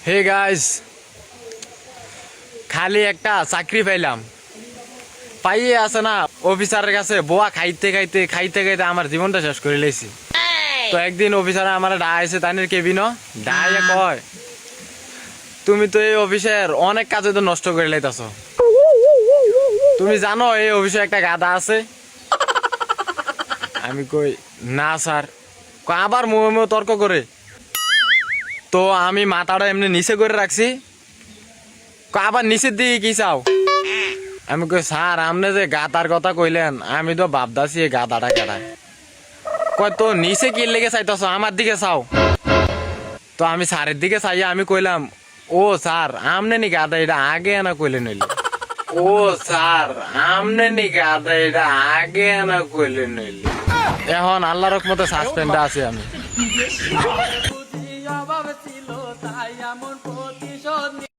Hey guys, খালি একটা চাকরি পাইলাম, পাইয়ে আছে না অফিসারের কাছে বোয়া খাইতে খাইতে খাইতে খাইতে আমার জীবনটা শেষ করে লেছি। তো একদিন অফিসার আমার ডাইছে তানের কেবিন ডাইয়া কয়, তুমি তো এই অফিসের অনেক কাজে তো নষ্ট করে লাইতাছ। তুমি জানো এই অফিসে একটা গাধা আছে? আমি কই না স্যার। কয় আবার মুহে তর্ক করে। তো আমি মাথাটা এমনি নিচে করে রাখছি। আবার নিচের দিকে কি চাও? আমি কই স্যার আপনি যে গাদার কথা কইলেন আমি তো ভাবতাছি এই গাদাটা কেডা। কয় তো নিচে কি লেগে চাইতেছ, আমার দিকে চাও। তো আমি স্যারের দিকে চাইয়া আমি কইলাম, ও স্যার আমনে নি গাদা, এটা আগে না কইলে নইলে। ও স্যার আমনে নি গাদা, এটা আগে না কইলে নইলে। এখন আল্লাহর রহমতে সাসপেন্ডে আছি আমি।